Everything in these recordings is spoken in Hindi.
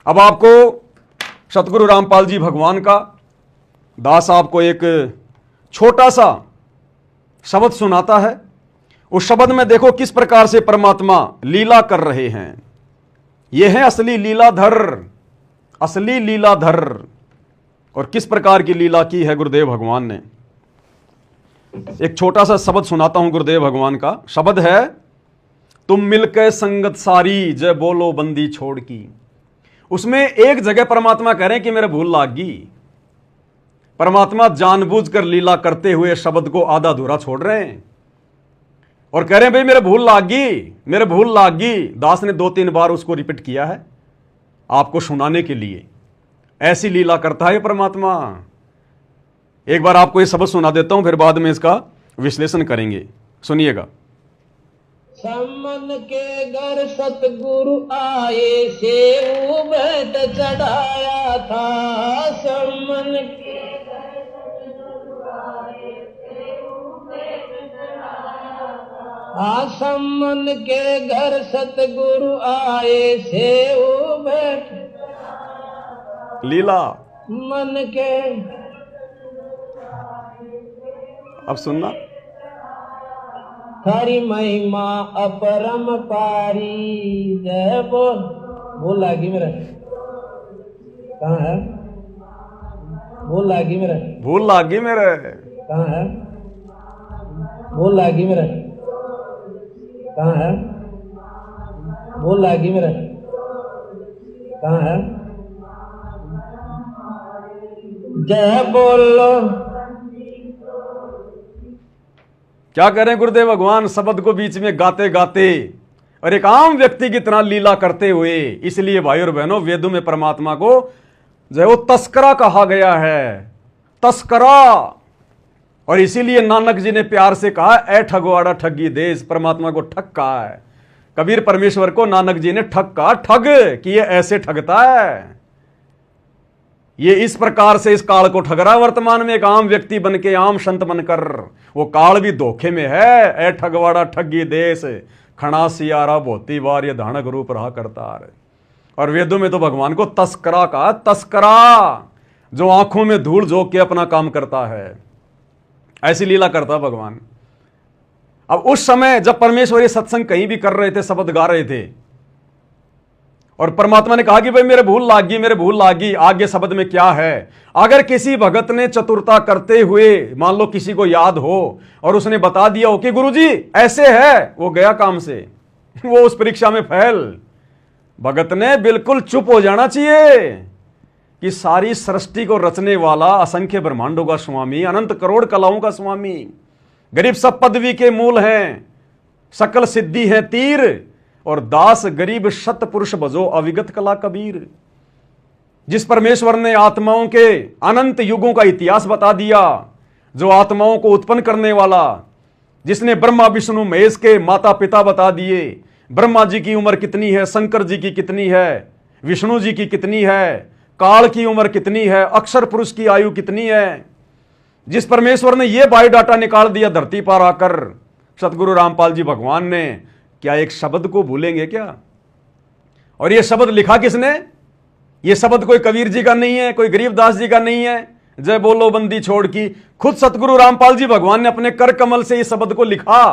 अब आपको सतगुरु रामपाल जी भगवान का दास आपको एक छोटा सा शब्द सुनाता है। उस शब्द में देखो किस प्रकार से परमात्मा लीला कर रहे हैं। ये है असली लीलाधर, असली लीलाधर। और किस प्रकार की लीला की है गुरुदेव भगवान ने। एक छोटा सा शब्द सुनाता हूं गुरुदेव भगवान का। शब्द है, तुम मिलकर संगत सारी जय बोलो बंदी छोड़ की। उसमें एक जगह परमात्मा कह रहे हैं कि मेरे भूल लाग गई। परमात्मा जानबूझकर लीला करते हुए शब्द को आधा अधूरा छोड़ रहे हैं और कह रहे हैं भाई मेरे भूल लाग गई, मेरे भूल लाग गई। दास ने 2-3 बार उसको रिपीट किया है आपको सुनाने के लिए। ऐसी लीला करता है परमात्मा। एक बार आपको ये शब्द सुना देता हूं, फिर बाद में इसका विश्लेषण करेंगे। सुनिएगा। समन के घर सतगुरु आए सेऊ बैठ चढ़ाया था। समन के घर सतगुरु आए सेऊ बैठ चढ़ाया था। समन के घर सतगुरु आए सेऊ बैठ लीला मन के। अब सुनना। हरि महिमा अपरम पारी जय बोल। भूल लागी मेरा, कहाँ है? भूल लागी मेरा, भूल लागी मेरे, कहाँ है? भूल लागी मेरा, कहाँ है? भूल लागी मेरा, कहाँ है? जय बोलो। क्या कह रहे हैं गुरुदेव भगवान शब्द को बीच में गाते गाते और एक आम व्यक्ति की तरह लीला करते हुए। इसलिए भाई और बहनों, वेदों में परमात्मा को जो है वो तस्करा कहा गया है, तस्करा। और इसीलिए नानक जी ने प्यार से कहा, ए ठगवाड़ा ठगी देश। परमात्मा को ठग कहा है। कबीर परमेश्वर को नानक जी ने ठग कहा, ठग कि ये ऐसे ठगता है, ये इस प्रकार से इस काल को ठग रहा है। वर्तमान में एक आम व्यक्ति बनके, आम संत बनकर, वो काल भी धोखे में है। ए ठगवाड़ा ठगी देश, खड़ा सियारा भोती बार, ये धानक रूप रहा करतार। और वेदों में तो भगवान को तस्करा का, तस्करा जो आंखों में धूल झोंक के अपना काम करता है। ऐसी लीला करता है भगवान। अब उस समय जब परमेश्वर ये सत्संग कहीं भी कर रहे थे, शब्द गा रहे थे, और परमात्मा ने कहा कि भाई मेरे भूल लागी, मेरे भूल लागी। आगे शब्द में क्या है? अगर किसी भगत ने चतुरता करते हुए, मान लो किसी को याद हो और उसने बता दिया हो कि गुरुजी ऐसे है, वो गया काम से, वो उस परीक्षा में फेल। भगत ने बिल्कुल चुप हो जाना चाहिए कि सारी सृष्टि को रचने वाला, असंख्य ब्रह्मांडों का स्वामी, अनंत करोड़ कलाओं का स्वामी, गरीब सब पदवी के मूल हैं, सकल सिद्धि है तीर, और दास गरीब शत पुरुष भजो अविगत कला कबीर। जिस परमेश्वर ने आत्माओं के अनंत युगों का इतिहास बता दिया, जो आत्माओं को उत्पन्न करने वाला, जिसने ब्रह्मा विष्णु महेश के माता पिता बता दिए, ब्रह्मा जी की उम्र कितनी है, शंकर जी की कितनी है, विष्णु जी की कितनी है, काल की उम्र कितनी है, अक्षर पुरुष की आयु कितनी है, जिस परमेश्वर ने यह बायोडाटा निकाल दिया धरती पर आकर, सतगुरु रामपाल जी भगवान ने, क्या एक शब्द को भूलेंगे क्या? और यह शब्द लिखा किसने? यह शब्द कोई कबीर जी का नहीं है, कोई गरीबदास जी का नहीं है। जय बोलो बंदी छोड़ की, खुद सतगुरु रामपाल जी भगवान ने अपने कर कमल से इस शब्द को लिखा।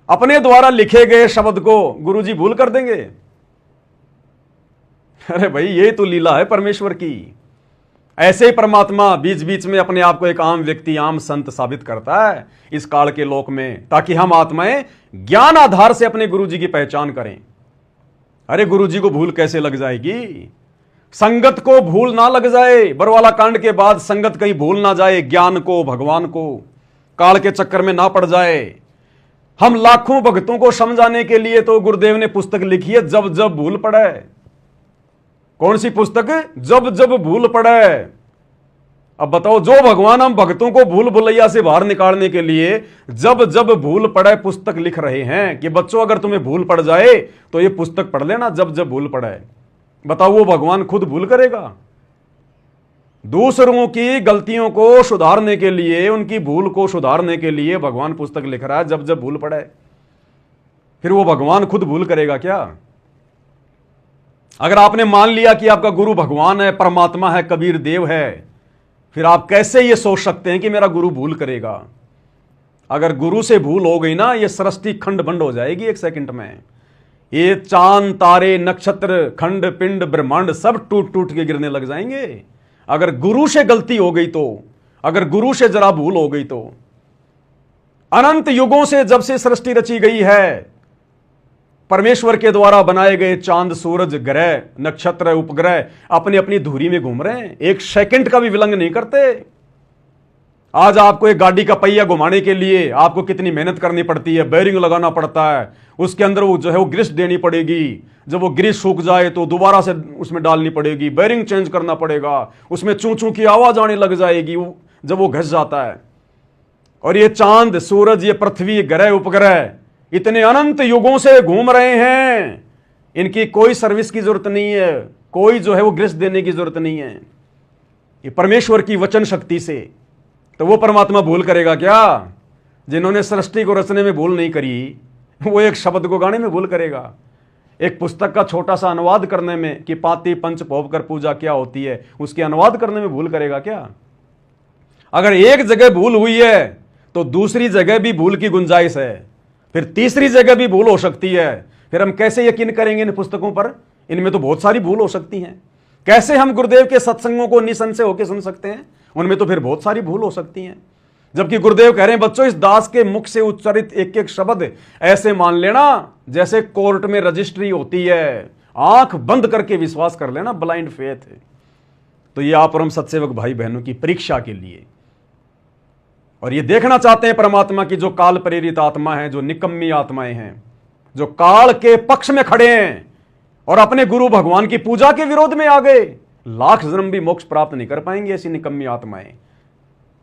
अपने द्वारा लिखे गए शब्द को गुरु जी भूल कर देंगे? अरे भाई, ये तो लीला है परमेश्वर की। ऐसे ही परमात्मा बीच बीच में अपने आप को एक आम व्यक्ति, आम संत साबित करता है इस काल के लोक में, ताकि हम आत्माएं ज्ञान आधार से अपने गुरु जी की पहचान करें। अरे गुरु जी को भूल कैसे लग जाएगी? संगत को भूल ना लग जाए। बरवाला कांड के बाद संगत कहीं भूल ना जाए, ज्ञान को, भगवान को, काल के चक्कर में ना पड़ जाए। हम लाखों भक्तों को समझाने के लिए तो गुरुदेव ने पुस्तक लिखी है, जब जब भूल पड़े। कौन सी पुस्तक? जब जब भूल पड़े। अब बताओ, जो भगवान हम भक्तों को भूल भुलैया से बाहर निकालने के लिए जब जब भूल पड़े पुस्तक लिख रहे हैं कि बच्चों अगर तुम्हें भूल पड़ जाए तो ये पुस्तक पढ़ लेना, जब जब भूल पड़े। बताओ, वो भगवान खुद भूल करेगा? दूसरों की गलतियों को सुधारने के लिए, उनकी भूल को सुधारने के लिए भगवान पुस्तक लिख रहा है, जब जब भूल पड़े। फिर वो भगवान खुद भूल करेगा क्या? अगर आपने मान लिया कि आपका गुरु भगवान है, परमात्मा है, कबीर देव है, फिर आप कैसे ये सोच सकते हैं कि मेरा गुरु भूल करेगा? अगर गुरु से भूल हो गई ना, ये सृष्टि खंड बंड हो जाएगी एक सेकंड में। ये चांद, तारे, नक्षत्र, खंड, पिंड, ब्रह्मांड सब टूट टूट के गिरने लग जाएंगे। अगर गुरु से गलती हो गई तो, अगर गुरु से जरा भूल हो गई तो। अनंत युगों से जब से सृष्टि रची गई है, परमेश्वर के द्वारा बनाए गए चांद, सूरज, ग्रह, नक्षत्र, उपग्रह अपनी अपनी धुरी में घूम रहे हैं, एक सेकंड का भी विलंब नहीं करते। आज आपको एक गाड़ी का पहिया घुमाने के लिए आपको कितनी मेहनत करनी पड़ती है, बेरिंग लगाना पड़ता है, उसके अंदर वो जो है वो ग्रीस देनी पड़ेगी, जब वो ग्रीस सूख जाए तो दोबारा से उसमें डालनी पड़ेगी, बेरिंग चेंज करना पड़ेगा, उसमें चूं चूं की आवाज आने लग जाएगी जब वो घस जाता है। और ये चांद, सूरज, ये पृथ्वी, ग्रह, उपग्रह इतने अनंत युगों से घूम रहे हैं, इनकी कोई सर्विस की जरूरत नहीं है, कोई जो है वो ग्रीस देने की जरूरत नहीं है। ये परमेश्वर की वचन शक्ति से। तो वो परमात्मा भूल करेगा क्या? जिन्होंने सृष्टि को रचने में भूल नहीं करी, वो एक शब्द को गाने में भूल करेगा? एक पुस्तक का छोटा सा अनुवाद करने में कि पाती पंच भोग कर पूजा क्या होती है, उसके अनुवाद करने में भूल करेगा क्या? अगर एक जगह भूल हुई है तो दूसरी जगह भी भूल की गुंजाइश है, फिर तीसरी जगह भी भूल हो सकती है। फिर हम कैसे यकीन करेंगे इन पुस्तकों पर? इनमें तो बहुत सारी भूल हो सकती हैं। कैसे हम गुरुदेव के सत्संगों को निसंशय होकर सुन सकते हैं? उनमें तो फिर बहुत सारी भूल हो सकती हैं। जबकि गुरुदेव कह रहे हैं, बच्चों, इस दास के मुख से उच्चारित एक एक शब्द ऐसे मान लेना जैसे कोर्ट में रजिस्ट्री होती है, आंख बंद करके विश्वास कर लेना, ब्लाइंड फेथ। तो ये आप और हम सत्सेवक भाई बहनों की परीक्षा के लिए, और ये देखना चाहते हैं परमात्मा की जो काल प्रेरित आत्मा है, जो निकम्मी आत्माएं हैं, जो काल के पक्ष में खड़े हैं और अपने गुरु भगवान की पूजा के विरोध में आ गए, लाख जन्म भी मोक्ष प्राप्त नहीं कर पाएंगे ऐसी निकम्मी आत्माएं।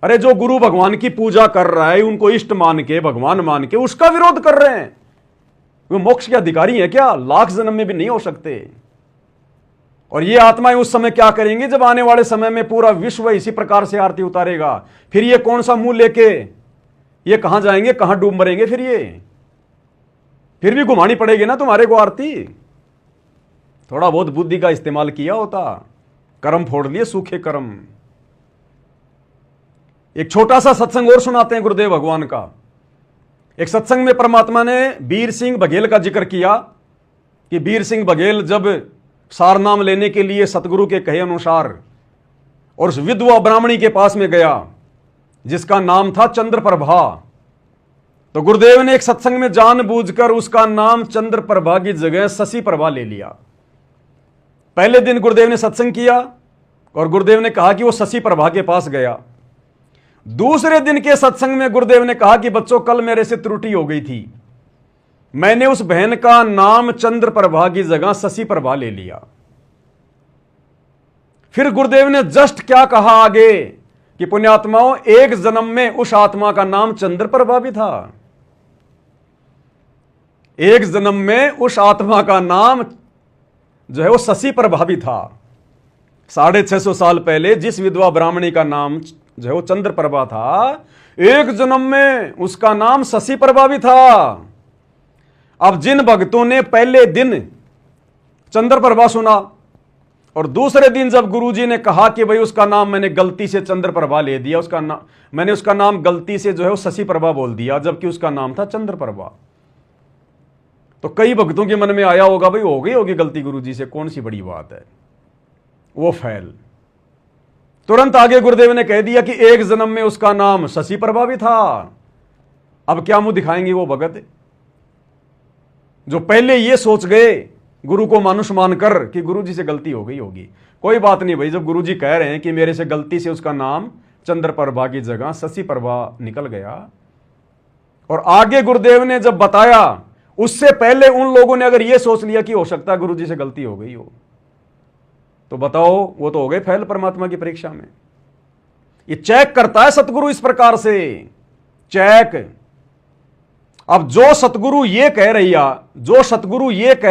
अरे जो गुरु भगवान की पूजा कर रहा है, उनको इष्ट मान के, भगवान मान के उसका विरोध कर रहे हैं, वो मोक्ष के अधिकारी हैं क्या? लाख जन्म में भी नहीं हो सकते। और ये आत्माएं उस समय क्या करेंगे जब आने वाले समय में पूरा विश्व इसी प्रकार से आरती उतारेगा? फिर ये कौन सा मुंह लेके ये कहां जाएंगे, कहां डूब मरेंगे? फिर भी घुमानी पड़ेगी ना तुम्हारे को आरती। थोड़ा बहुत बुद्धि का इस्तेमाल किया होता, कर्म फोड़ लिए, सूखे कर्म। एक छोटा सा सत्संग और सुनाते हैं गुरुदेव भगवान का। एक सत्संग में परमात्मा ने वीर सिंह बघेल का जिक्र किया कि वीर सिंह बघेल जब सार नाम लेने के लिए सतगुरु के कहे अनुसार और उस विधवा ब्राह्मणी के पास में गया जिसका नाम था चंद्रप्रभा, तो गुरुदेव ने एक सत्संग में जानबूझकर उसका नाम चंद्रप्रभा की जगह शशि प्रभा ले लिया। पहले दिन गुरुदेव ने सत्संग किया और गुरुदेव ने कहा कि वो शशि प्रभा के पास गया। दूसरे दिन के सत्संग में गुरुदेव ने कहा कि बच्चों, कल मेरे से त्रुटि हो गई थी, मैंने उस बहन का नाम चंद्रप्रभा की जगह शशि प्रभा ले लिया। फिर गुरुदेव ने जस्ट क्या कहा आगे कि पुण्यात्माओं, एक जन्म में उस आत्मा का नाम चंद्रप्रभा भी था। एक जन्म में उस आत्मा का नाम जो है वो शशि प्रभा भी था। 650 साल पहले जिस विधवा ब्राह्मणी का नाम जो है वो चंद्रप्रभा था, एक जन्म में उसका नाम शशि प्रभा भी था। अब जिन भक्तों ने पहले दिन चंद्रप्रभा सुना और दूसरे दिन जब गुरुजी ने कहा कि भाई उसका नाम मैंने गलती से चंद्रप्रभा ले दिया, मैंने उसका नाम गलती से जो है वो शशि प्रभा बोल दिया, जबकि उसका नाम था चंद्रप्रभा, तो कई भक्तों के मन में आया होगा, भाई हो गई होगी गलती गुरुजी से, कौन सी बड़ी बात है, वो फैल। तुरंत आगे गुरुदेव ने कह दिया कि एक जन्म में उसका नाम शशि प्रभा भी था। अब क्या मुंह दिखाएंगे वो भगत जो पहले ये सोच गए गुरु को मानुष मानकर कि गुरुजी से गलती हो गई होगी। कोई बात नहीं भाई, जब गुरुजी कह रहे हैं कि मेरे से गलती से उसका नाम चंद्रप्रभा की जगह शशि प्रभा निकल गया, और आगे गुरुदेव ने जब बताया, उससे पहले उन लोगों ने अगर यह सोच लिया कि हो सकता है गुरुजी से गलती हो गई हो, तो बताओ वो तो हो गए फैल परमात्मा की परीक्षा में। ये चेक करता है सतगुरु इस प्रकार से, चेक। अब जो सतगुरु ये कह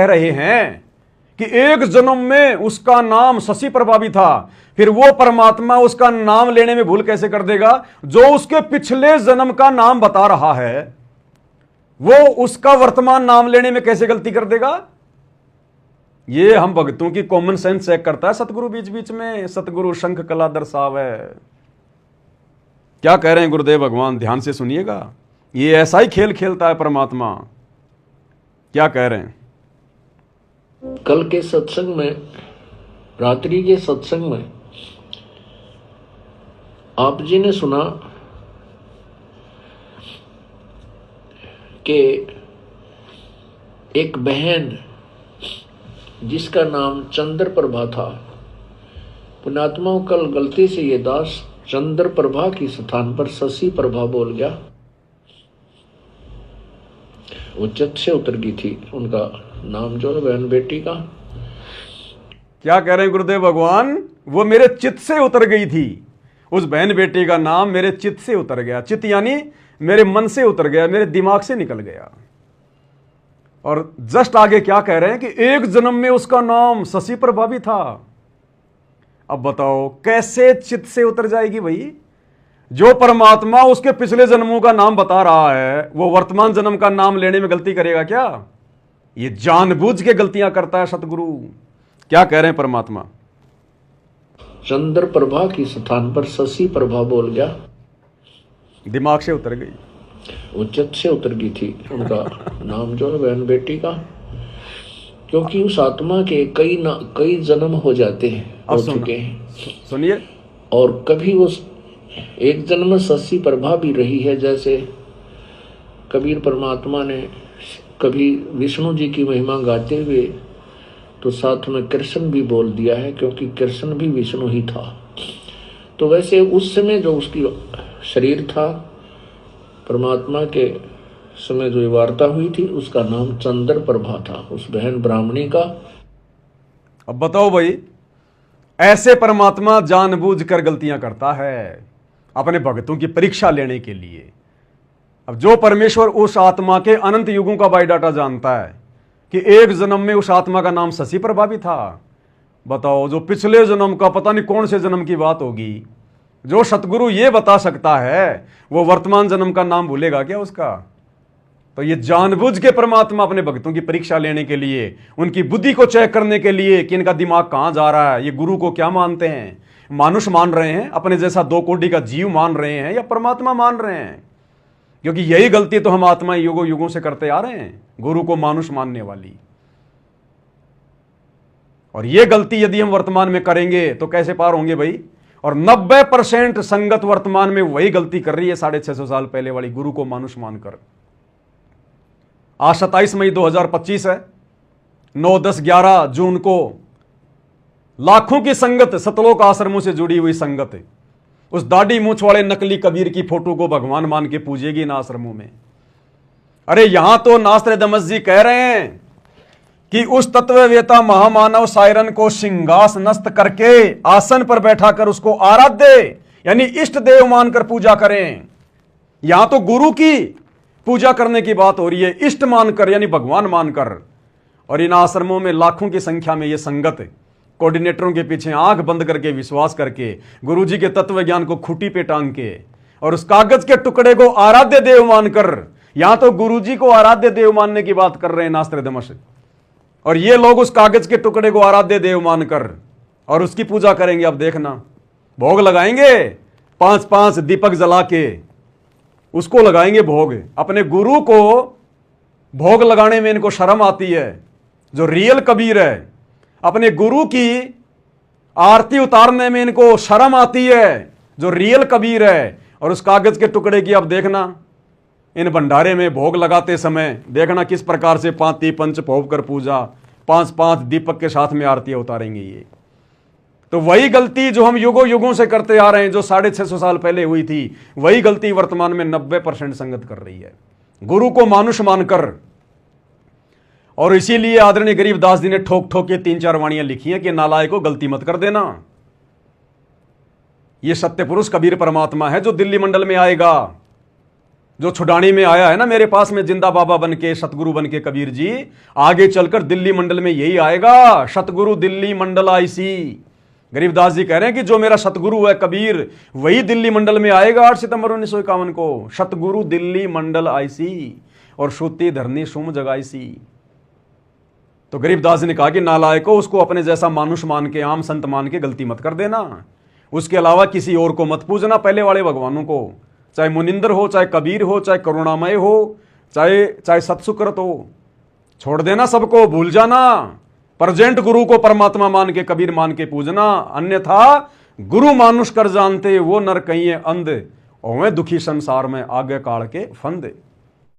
रहे हैं कि एक जन्म में उसका नाम शशि प्रभा भी था, फिर वो परमात्मा उसका नाम लेने में भूल कैसे कर देगा? जो उसके पिछले जन्म का नाम बता रहा है, वो उसका वर्तमान नाम लेने में कैसे गलती कर देगा? ये हम भक्तों की कॉमन सेंस चेक करता है सतगुरु बीच बीच में। सतगुरु शंख कला दर्शाव है। क्या कह रहे हैं गुरुदेव भगवान, ध्यान से सुनिएगा। ये ऐसा ही खेल खेलता है परमात्मा। क्या कह रहे हैं? कल के सत्संग में, रात्रि के सत्संग में आप जी ने सुना कि एक बहन जिसका नाम चंद्र प्रभा था, पुण्यात्माओं कल गलती से ये दास चंद्र प्रभा के स्थान पर शशि प्रभा बोल गया। वो चित से उतर गई थी, उनका नाम जो है बहन बेटी का। क्या कह रहे हैं गुरुदेव भगवान? वो मेरे चित्त से उतर गई थी। उस बहन बेटी का नाम मेरे चित्त से उतर गया। चित्त यानी मेरे मन से उतर गया, मेरे दिमाग से निकल गया। और जस्ट आगे क्या कह रहे हैं कि एक जन्म में उसका नाम शशि प्रभा भी था। अब बताओ कैसे चित्त से उतर जाएगी भाई? जो परमात्मा उसके पिछले जन्मों का नाम बता रहा है, वो वर्तमान जन्म का नाम लेने में गलती करेगा क्या? ये जानबूझ के गलतियां करता है सतगुरु। क्या कह रहे हैं परमात्मा? चंद्र प्रभा के स्थान पर शशि प्रभा बोल गया। दिमाग से उतर गई, उच्चत से उतर गई थी, उनका नाम जो है बहन बेटी का। क्योंकि उस आत्मा के कई जन्म हो जाते हैं, हो चुके हैं। सुनिए, और कभी उस एक जन्म में शशि प्रभा भी रही है। जैसे कबीर परमात्मा ने कभी विष्णु जी की महिमा गाते हुए तो साथ में कृष्ण भी बोल दिया है, क्योंकि कृष्ण भी विष्णु ही था। तो वैसे उस समय जो उसकी शरीर था, परमात्मा के समय जो वार्ता हुई थी, उसका नाम चंद्र प्रभा था, उस बहन ब्राह्मणी का। अब बताओ भाई, ऐसे परमात्मा जानबूझकर गलतियां करता है अपने भक्तों की परीक्षा लेने के लिए। अब जो परमेश्वर उस आत्मा के अनंत युगों का बायोडाटा जानता है कि एक जन्म में उस आत्मा का नाम शशि प्रभा भी था। बताओ, जो पिछले जन्म का पता नहीं कौन से जन्म की बात होगी, जो सतगुरु ये बता सकता है, वो वर्तमान जन्म का नाम भूलेगा क्या उसका? तो ये जानबूझ के परमात्मा अपने भक्तों की परीक्षा लेने के लिए, उनकी बुद्धि को चेक करने के लिए कि इनका दिमाग कहां जा रहा है, ये गुरु को क्या मानते हैं, मानुष मान रहे हैं, अपने जैसा 2 कोटि का जीव मान रहे हैं, या परमात्मा मान रहे हैं। क्योंकि यही गलती तो हम आत्मा युगों युगों से करते आ रहे हैं, गुरु को मानुष मानने वाली। और ये गलती यदि हम वर्तमान में करेंगे तो कैसे पार होंगे भाई? और 90% संगत वर्तमान में वही गलती कर रही है 650 साल पहले वाली, गुरु को मानुष मानकर। आज 27 मई 2025 है। 9, 10, 11 जून को लाखों की संगत, सतलोक आश्रमों से जुड़ी हुई संगत उस दाढ़ी मूछ वाले नकली कबीर की फोटो को भगवान मान के पूजेगी इन आश्रमों में। अरे यहां तो नास्त्रोदामस जी कह रहे हैं कि उस तत्ववेता महामानव सायरन को सिंहासनस्थ करके आसन पर बैठा कर उसको आराध्य यानी इष्ट देव मानकर पूजा करें। यहां तो गुरु की पूजा करने की बात हो रही है, इष्ट मानकर यानी भगवान मानकर। और इन आश्रमों में लाखों की संख्या में ये संगत कोऑर्डिनेटरों के पीछे आंख बंद करके विश्वास करके गुरुजी के तत्व ज्ञान को खूंटी पे टांग के और उस कागज के टुकड़े को आराध्य देव मानकर, यहां तो गुरुजी को आराध्य देव मानने की बात कर रहे हैं नास्त्रोदामस, और ये लोग उस कागज के टुकड़े को आराध्य देव मानकर और उसकी पूजा करेंगे। अब देखना, भोग लगाएंगे, 5-5 दीपक जला के उसको लगाएंगे भोग। अपने गुरु को भोग लगाने में इनको शर्म आती है। जो रियल कबीर है, अपने गुरु की आरती उतारने में इनको शर्म आती है, जो रियल कबीर है। और उस कागज के टुकड़े की अब देखना, इन भंडारे में भोग लगाते समय देखना किस प्रकार से 5 पंच भोग कर पूजा, 5-5 दीपक के साथ में आरतियां उतारेंगे। ये तो वही गलती जो हम युगों युगों से करते आ रहे हैं, जो 650 साल पहले हुई थी, वही गलती वर्तमान में 90% संगत कर रही है, गुरु को मानुष मानकर। और इसीलिए आदरणीय गरीबदास जी ने ठोक ठोक के 3-4 वाणियां लिखी हैं कि नालायक को गलती मत कर देना। यह सत्य पुरुष कबीर परमात्मा है जो दिल्ली मंडल में आएगा, जो छुडानी में आया है ना मेरे पास में जिंदा बाबा बन के, सतगुरु बन के कबीर जी, आगे चलकर दिल्ली मंडल में यही आएगा, सतगुरु दिल्ली मंडल आईसी। गरीबदास जी कह रहे हैं कि जो मेरा सतगुरु है कबीर, वही दिल्ली मंडल में आएगा 8 सितंबर 1951 को। सतगुरु दिल्ली मंडल आईसी और श्रुति धरनी सुम जगाईसी। तो गरीबदास जी ने कहा कि नालायको, उसको अपने जैसा मानुष मान के, आम संत मान के गलती मत कर देना। उसके अलावा किसी और को मत पूजना, पहले वाले भगवानों को, चाहे मुनिंदर हो, चाहे कबीर हो, चाहे करुणामय हो, चाहे सतसुकृत हो, छोड़ देना सबको, भूल जाना। प्रेजेंट गुरु को परमात्मा मान के, कबीर मान के पूजना, अन्यथा गुरु मानुष कर जानते, वो नर कहिए अंध, और दुखी संसार में आगे काल के फंदे।